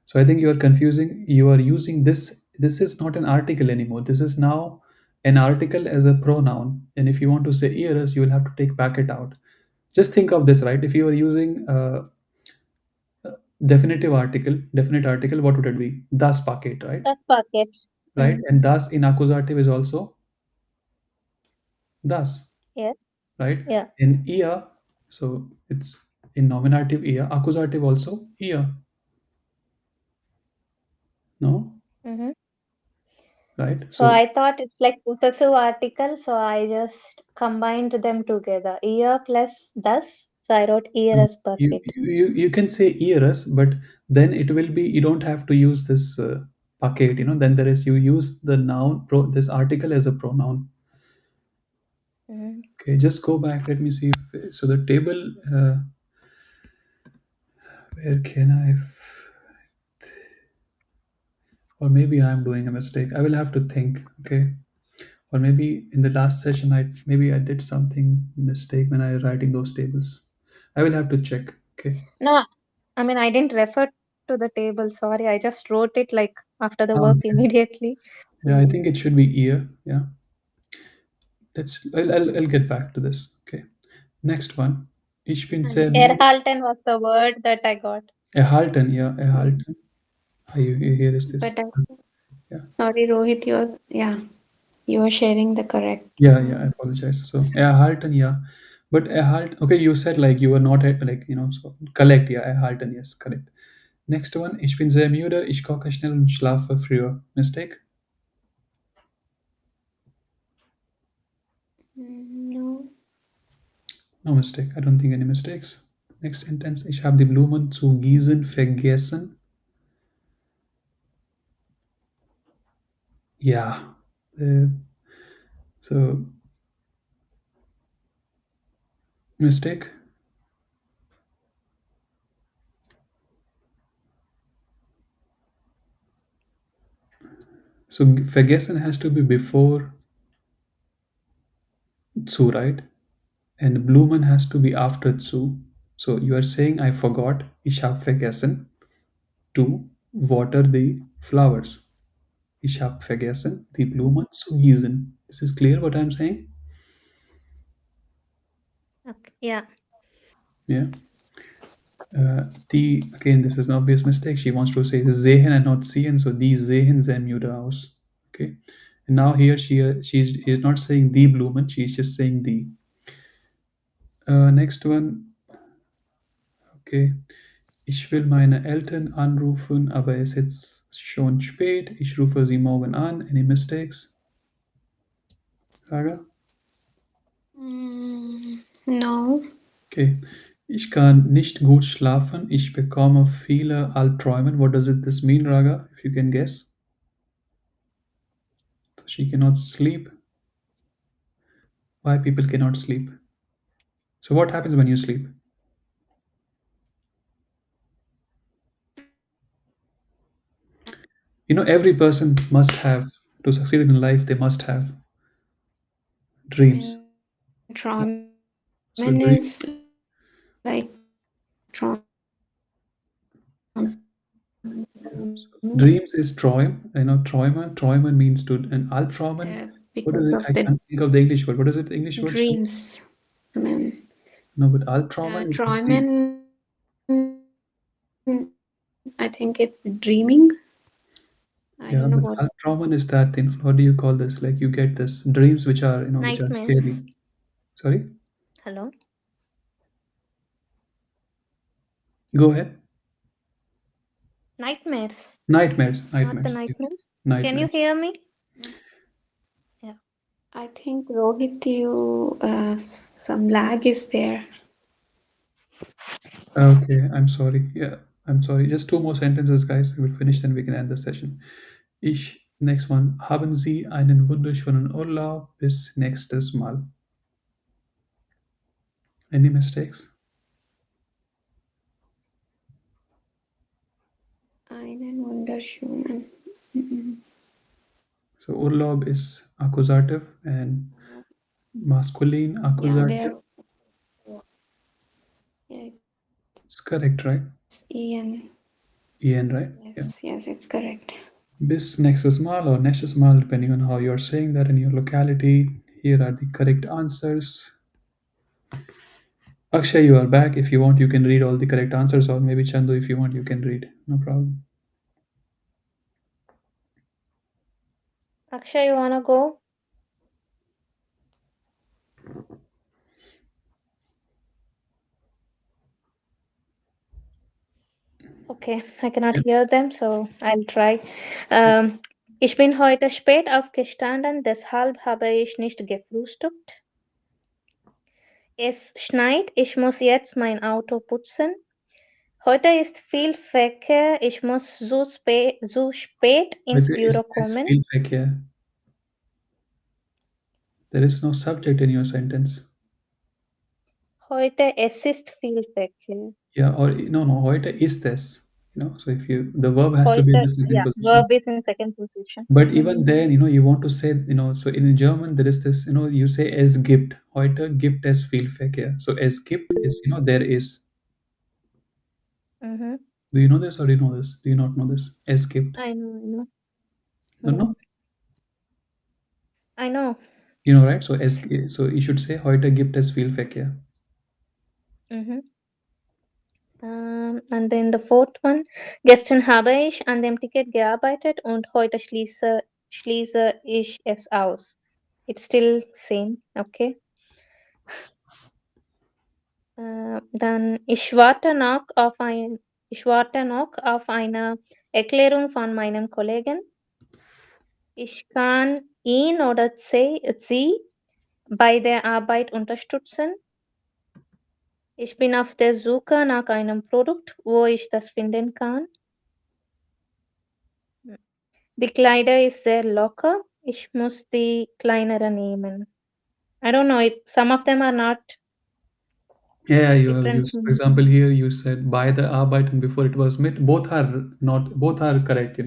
So I think you are confusing. You are using this. This is not an article anymore. This is now an article as a pronoun. And if you want to say ears, you will have to take packet out. Just think of this, right? If you are using definite article, what would it be? Das packet, right? That's packet. Right? Mm. And das in accusative is also das, Yes. right? Yeah. In ia, so it's in nominative ia, accusative also ia, no? Mm-hmm. Right? So So I thought it's like possessive article, so I just combined them together. Ear plus thus, so I wrote ear no, as bucket. you can say ears, but then it will be you don't have to use this packet. Then there is you use the noun this article as a pronoun. Mm-hmm. Okay, just go back. Let me see. So the table. Where can or maybe I'm doing a mistake. I will have to think. Okay, or maybe in the last session I did something mistake when I was writing those tables. I will have to check. Okay. No, I mean I didn't refer to the table. Sorry, I just wrote it like after the work Okay. immediately. Yeah, I So, think it should be ear. Yeah. I'll get back to this. Okay. Next one. Ich bin and sehr müde. Erhalten was the word that I got. Erhalten, yeah, erhalten. Here is this. But Yeah. sorry, Rohit, you are sharing the correct. Yeah, I apologize. So erhalten, yeah. But okay, you said like you were not like, so collect, yeah, erhalten, yes, correct. Next one. Ich bin sehr müde, ich koche schnell und schlafe früher. Mistake? No. No mistake. I don't think any mistakes. Next sentence. Ich habe die Blumen zu gießen vergessen. Yeah. So mistake. So vergessen has to be before zu, right? And Blumen has to be after zu. So you are saying I forgot. Ich habe vergessen to water the flowers. Ich habe vergessen, die Blumen zu gießen. Is this clear what I'm saying? Okay. Yeah. Yeah. Again, this is an obvious mistake. She wants to say sehen and not sehen, so die sehen sehr müde aus. Okay. And now here she's not saying the Blumen, she's just saying the. Next one. Okay. Ich will meine Eltern anrufen, aber es ist schon spät. Ich rufe sie morgen an. Any mistakes, Raga? No. Okay. Ich kann nicht gut schlafen. Ich bekomme viele Albträume. What does it this mean, Raga? If you can guess. So she cannot sleep. Why people cannot sleep? So what happens when you sleep? Every person must have, to succeed in life, they must have dreams. So And like dreams is Träum. Träumen means to, and Albträumen, what is because it? of I the can't think of the English word. What is it, the English word? Shall dreams. I mean, No, but Albträumen is the sleep. Träumen, I think it's dreaming. I don't know Yeah, what's but Albträumen is that, what do you call this? Like you get this dreams which are, which are Nightmares. scary. Sorry? Hello? Go ahead. Nightmares. Nightmares, Not the nightmares, yeah. nightmares. Can you Nightmares. hear me? Yeah. I think Rohit, you some lag is there. Okay, I'm sorry. Yeah, I'm sorry. Just two more sentences, guys. We'll finish, then we can end the session. Next one. Haben Sie einen wunderschönen Urlaub bis nächstes Mal. Any mistakes? Einen wunderschönen. Mm-mm. So Urlaub is accusative and masculine Yeah, accusative. there. Yeah, It's correct, right? it's Ian. Ian, right? Yeah. Yes, it's correct. Bis nächstes Mal or nächstes Mal, depending on how you're saying that in your locality. Here are the correct answers. Akshay, you are back. If you want, you can read all the correct answers, or maybe Chandu, if you want, you can read. No problem. Akshay, you wanna go? Okay, I cannot Yeah. hear them, so I'll try. Ich bin heute spät aufgestanden, deshalb habe ich nicht gefrühstückt. Es schneit, ich muss jetzt mein Auto putzen. Heute ist viel Verkehr, ich muss so spät ins Heute Büro ist es kommen. viel Verkehr. There is no subject in your sentence. Heute es ist viel Verkehr. Yeah, or no, heute ist es. So if the verb has to be in Heute, the second yeah, verb position. is in second position. But Mhm. even then, you want to say, so in German there is this, you say es gibt. Heute gibt es viel Verkehr. So es gibt is, there is. Mhm. Do you know this or do you know this? Do you not know this? Es gibt. I know. No, no. I know. Right? So you should say heute gibt es viel Verkehr. Mhm. And then the fourth one. Gestern habe ich an dem Ticket gearbeitet und heute schließe ich es aus. It's still same, okay. Dann ich warte noch auf eine Erklärung von meinem Kollegen. Ich kann ihn oder sie bei der Arbeit unterstützen. Ich bin auf der Suche nach einem Produkt, wo ich das finden kann. Die Kleider ist sehr locker. Ich muss die kleinere nehmen. I don't know. Some of them are not Yeah, you have different. used, for example, here you said by the Arbeit and before it was mit. Both are correct.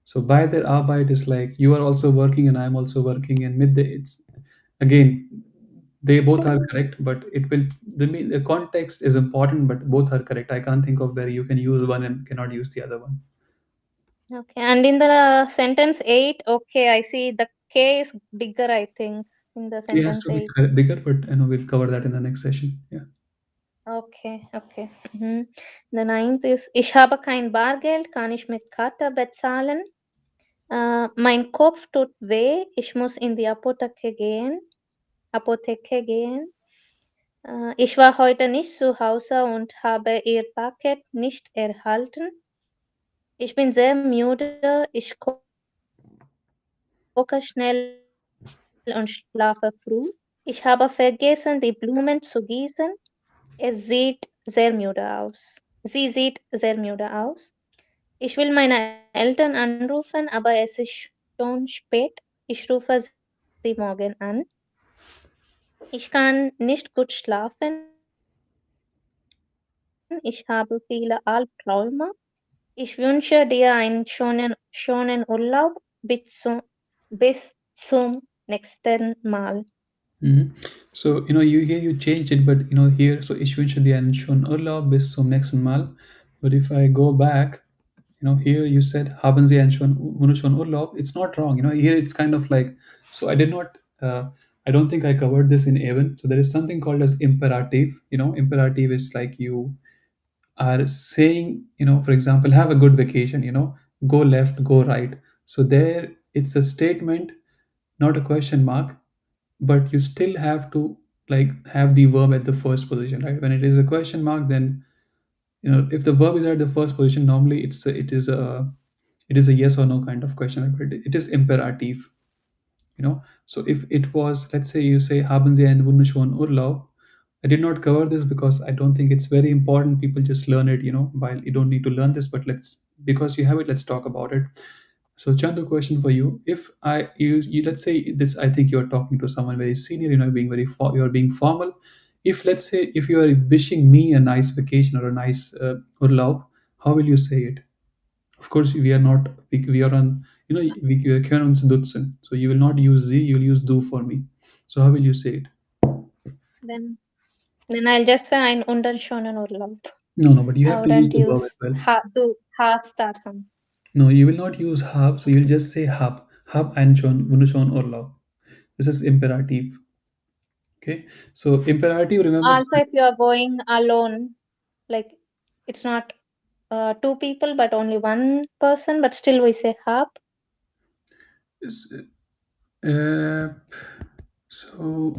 So by the Arbeit is like you are also working and I'm also working, and mit it's again they both are correct, but the context is important, but both are correct. I can't think of where you can use one and cannot use the other one. Okay. And in the sentence 8, okay, I see the K is bigger, I think, in the K has sentence to be 8. bigger, but we'll cover that in the next session. Yeah. Okay. Mhm. The ninth is, ich habe kein Bargeld, kann ich mit Karte bezahlen? Mein Kopf tut weh, ich muss in die Apotheke gehen. Apotheke gehen. Ich war heute nicht zu Hause und habe Ihr Paket nicht erhalten. Ich bin sehr müde, ich koche schnell und schlafe früh. Ich habe vergessen, die Blumen zu gießen. Es sieht sehr müde aus. Sie sieht sehr müde aus. Ich will meine Eltern anrufen, aber es ist schon spät. Ich rufe sie morgen an. Ich kann nicht gut schlafen. Ich habe viele Albträume. Ich wünsche dir einen schönen Urlaub bis zum nächsten Mal. Mhm. So, you here you changed it, but here, so ich wünsche dir einen schönen Urlaub bis zum nächsten Mal. But if I go back, here you said haben Sie einen wunderschönen Urlaub. It's not wrong. Here it's kind of like, so I don't think I covered this in Avon. So there is something called as imperative. Imperative is like you are saying, for example, have a good vacation, go left, go right. So there it's a statement, not a question mark, but you still have to like have the verb at the first position, right? When it is a question mark, then if the verb is at the first position, normally it is a yes or no kind of question, right? But it is imperative. So if it was, let's say you say haben Sie einen wunderschönen Urlaub. I did not cover this because I don't think it's very important. People just learn it, while you don't need to learn this, but because you have it, let's talk about it. So Chandu, question for you. If you let's say this, I think you're talking to someone very senior, being you're being formal. If let's say if you are wishing me a nice vacation or a nice urlaub, how will you say it? Of course, we are not. We are on. We können uns dutzen. So you will not use sie. You will use du for me. So how will you say it? Then, then I'll just say einen wunderschönen Urlaub. No, no, but you I have to use wouldn't the verb use as well. du hast or something. No, you will not use hab. So you'll just say hab. Hab einen wunderschönen Urlaub. This is imperative. Okay. So imperative. Remember. Also, if you are going alone, like it's not two people but only one person, but still we say hab. is, Uh, so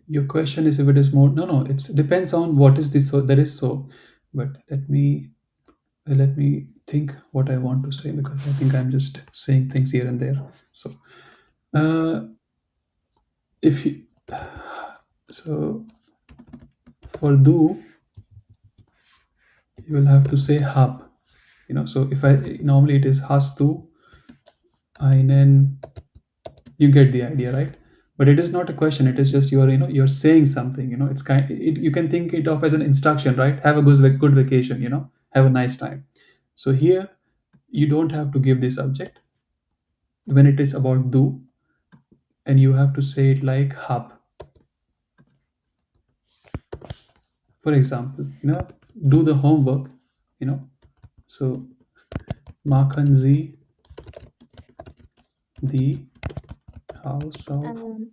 your question is if it is more. No, no. It depends on what is this. So that is so. But let me think what I want to say, because I think I'm just saying things here and there. So, uh, if you, so for do, you will have to say hab. So if I normally it is has to, einen, you get the idea, right? But it is not a question. It is just you're saying something. It's you can think it of as an instruction, right? Have a good vacation. Have a nice time. So here you don't have to give the subject when it is about do, and you have to say it like hab. For example, do the homework. So machen Sie die Hausauf. Um,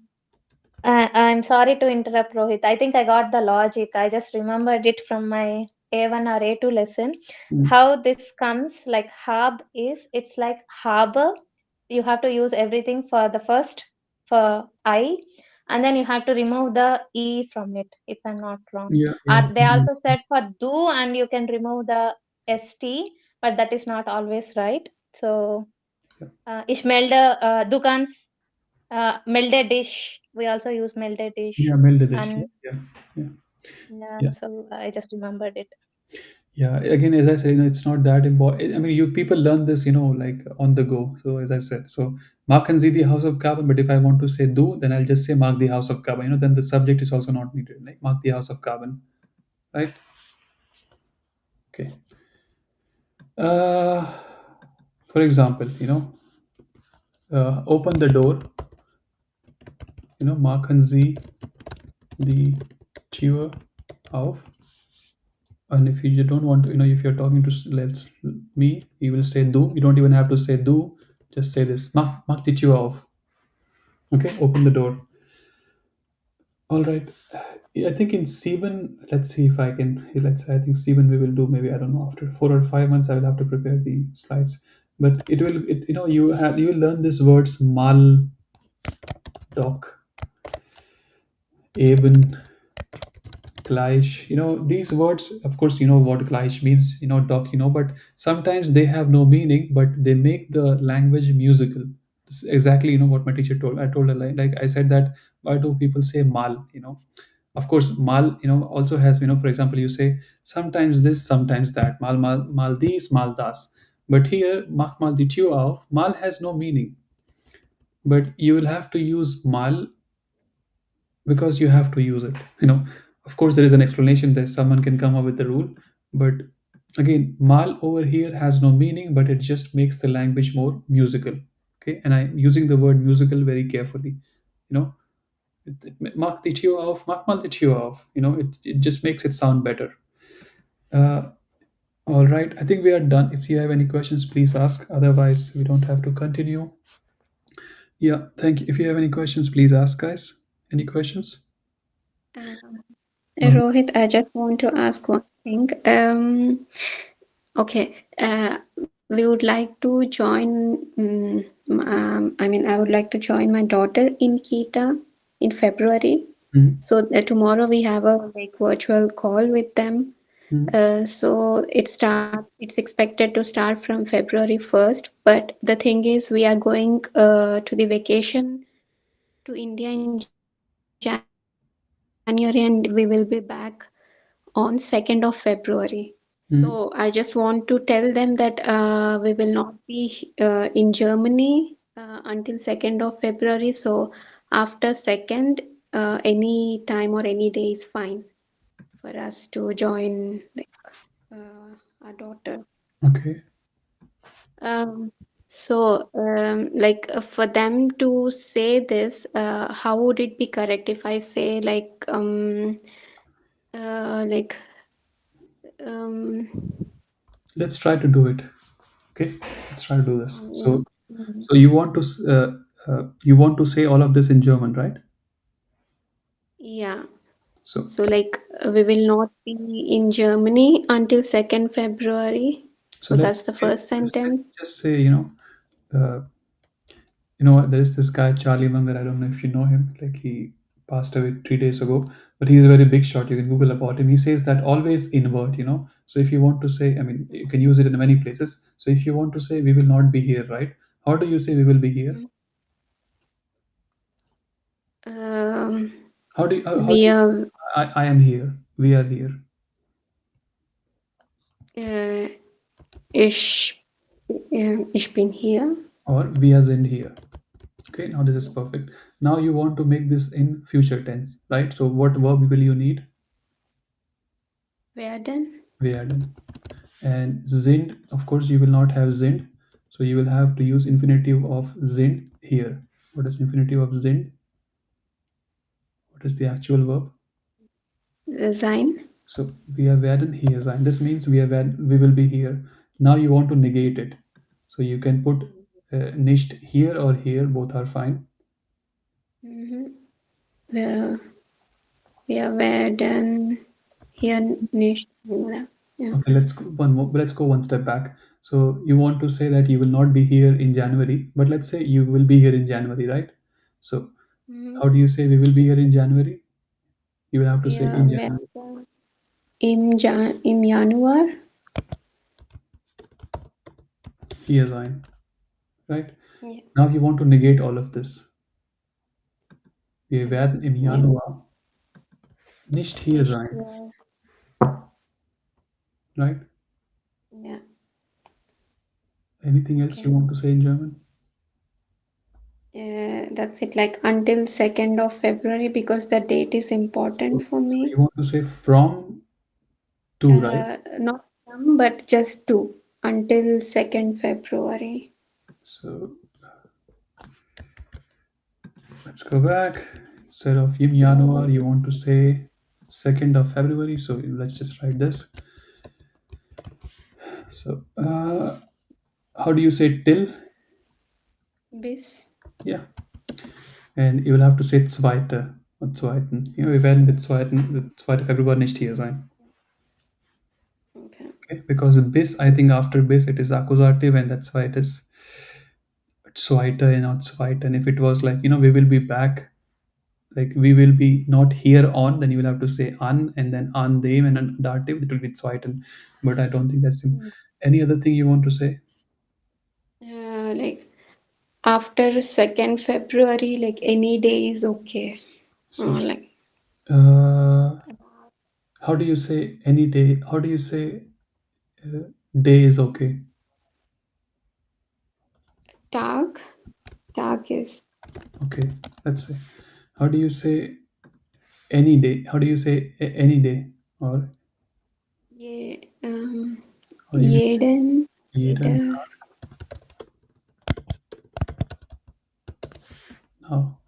I'm sorry to interrupt, Rohit. I think I got the logic. I just remembered it from my A1 or A2 lesson. Mm. How this comes, like hab is, it's like harbor. You have to use everything for the first, for I, and then you have to remove the E from it, if I'm not wrong. Yeah, yeah, They something like also said for do, and you can remove the ST, but that is not always right. So, that. ich melde Dukans melted dish. We also use melted dish, Yeah, melde dich. and Yeah, yeah, yeah, yeah. so I just remembered it. Yeah, again, as I said, it's not that important. I mean, you people learn this, like on the go. So as I said, so mark and see the house of carbon. But if I want to say do, then I'll just say mark the house of carbon. Then the subject is also not needed. Like mark the house of carbon, right? Okay. Uh, for example, open the door. Machen Sie die Tür auf. And if you don't want to, if you're talking to let's me, you will say do. You don't even have to say do. Just say this. Mach die Tür auf. Okay, open the door. All right. I think in Seven, let's see if I can. Let's say I think Seven we will do maybe, I don't know, after 4 or 5 months I will have to prepare the slides. But it will, you will learn these words mal, doc, eben, gleich. These words, of course, you know what gleich means, doc, but sometimes they have no meaning, but they make the language musical. This is exactly, what my teacher told. I told her, like I said that, why do people say mal, Of course, mal, also has, for example, you say sometimes this, sometimes that, mal dies, mal das. But here, mach mal die Tür auf, mal has no meaning. But you will have to use mal because you have to use it. Of course, there is an explanation that someone can come up with the rule, but again, mal over here has no meaning, but it just makes the language more musical. Okay, and I'm using the word musical very carefully. You know, Mach die Tür auf, mach mal die Tür auf. It just makes it sound better. Uh, all right, I think we are done. If you have any questions, please ask. Otherwise, we don't have to continue. Yeah, thank you. If you have any questions, please ask, guys. Any questions? Um, Um, Rohit, I just want to ask one thing. Okay, we would like to join. I mean, I would like to join my daughter in Kita in February. mm, So tomorrow we have a like virtual call with them. mm, So it's expected to start from February 1st. But the thing is, we are going to the vacation to India in January, and we will be back on 2nd of February. So I just want to mm. tell them that we will not be in Germany until 2nd of February. So after 2nd, any time or any day is fine for us to join like our daughter. Okay. Like for them to say this, how would it be correct if I say like um, Let's try to do it. Okay, let's try to do this. So, mm, so you want to say all of this in German, right? yeah. So, So like we will not be in Germany until 2nd February. so So let's that's the say, first let's sentence. just say, uh, there is this guy Charlie Munger. I don't know if you know him. Like he passed away 3 days ago, but he's a very big shot. You can Google about him. He says that always invert. So if you want to say, I mean, you can use it in many places. So if you want to say we will not be here, right? How do you say we will be here? Mm. Um, How do we you say, are I am here. We are here. uh, ich, ich bin hier Or we are in here. Okay, now this is perfect. Now you want to make this in future tense, right? So what verb will you need? werden. Werden. And sind, of course, you will not have sind. So you will have to use infinitive of sind here. What is infinitive of sind? What is the actual verb? Sein. So we are werden hier sein. This means we will be here. Now you want to negate it. So you can put nicht here or here, both are fine. Mhm. Wir, wir werden hier nicht. Oder? Ja. Okay, let's go one more. Let's go one step back. So you want to say that you will not be here in January, but let's say you will be here in January, right? So Mhm. how do you say we will be here in January? You will have to say Wir in January. werden im Januar. Hier sein, right? Ja. Now you want to negate all of this. Wir werden im Ja. Januar nicht hier Nicht sein, hier. right? Ja. Anything else you Okay. want to say in German? That's it. Like until 2nd of February because the date is important So, for so me. you want to say from to, right? Not some, but just two. Until 2nd February. So let's go back. Instead of im Januar, you want to say 2nd of February. So let's just write this. So how do you say till? Bis. Yeah. And you will have to say zweite und zweiten. Wir werden mit zweiten Februar nicht hier sein. Okay. Okay. because bis, I think after bis it is accusative, and that's why it is zweite and not zweite. And if it was like, we will be back, like we will be not here on, then you will have to say an and then an dem and an dative, it will be zweiten. But I don't think that's him. Mm. Any other thing you want to say? Like after 2nd February, like any day is okay. So, Like uh, how do you say any day? How do you say day is okay? Tag. Tag is Okay, let's say. How do you say any day? How do you say any day? Or ye, you can say jeden, jeden jeder. Tag. Now,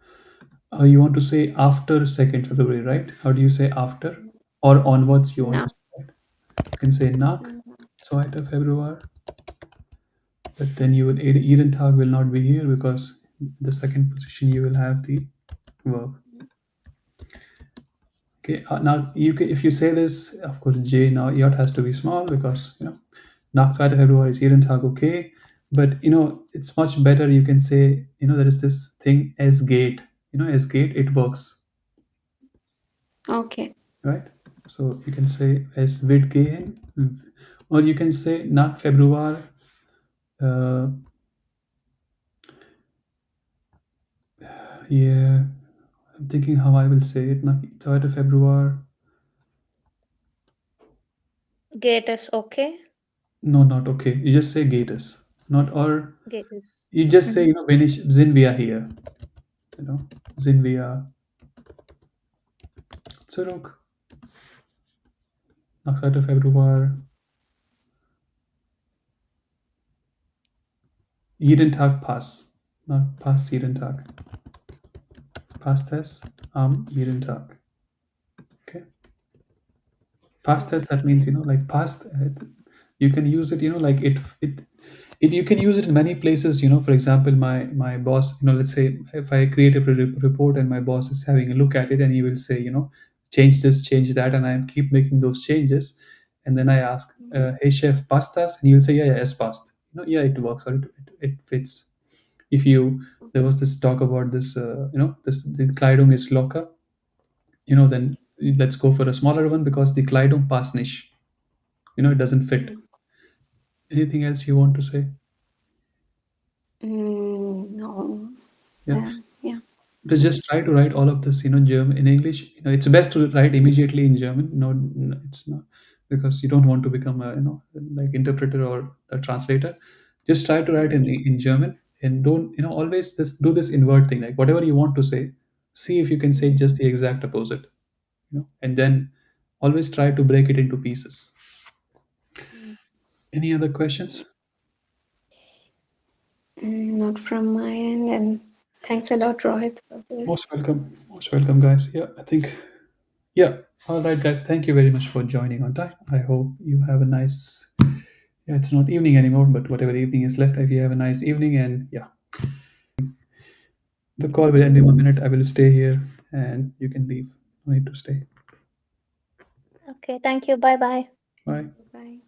you want to say after 2nd February, right? How do you say after? Or onwards you want Na. to say that? You can say nach 2. Februar, but then you will Eden Tag will not be here because the second position you will have the verb. Okay, now you can, if you say this, of course, J now yacht has to be small because nach 2. Februar is Eden Tag, okay, but it's much better. You can say there is this thing as gate. As gate it works, Okay. right? So you can say es wird gehen, or you can say nach Februar. Uh, yeah, I'm thinking how I will say it. Nach 2. Februar. Gate is okay. No, not okay. You just say geht es. Not or Gate is. you just say, Mhm. wenn ich sind wir hier. Sind wir zurück nach 2. Februar. Jeden Tag Pass. Na, Pass jeden Tag. Passt es am jeden Tag. Okay. Past tense, that means like past, you can use it, like it you can use it in many places. For example, my boss, let's say if I create a report and my boss is having a look at it and he will say, change this, change that, and I keep making those changes, and then I ask, hey chef, pastas, and he will say, yeah, yeah, it's past, yeah, it works, or it fits. If you There was this talk about this, this the Kleidung is locker, then let's go for a smaller one because the Kleidung passt nicht. It doesn't fit. Anything else you want to say? No. Yeah. Yeah. Just try to write all of this, German in English. It's best to write immediately in German. No, no, it's not, because you don't want to become a, like interpreter or a translator. Just try to write in German, and don't, always do this invert thing. Like whatever you want to say, see if you can say just the exact opposite, and then always try to break it into pieces. Any other questions? Not from my end. And thanks a lot, Rohit, for this. Most welcome. Most welcome, guys. Yeah, I think, yeah. All right, guys. Thank you very much for joining on time. I hope you have a nice, yeah, it's not evening anymore, but whatever evening is left, if you have a nice evening, and yeah, the call will end in 1 minute. I will stay here and you can leave. No need to stay. Okay, thank you. Bye bye. Bye. Bye.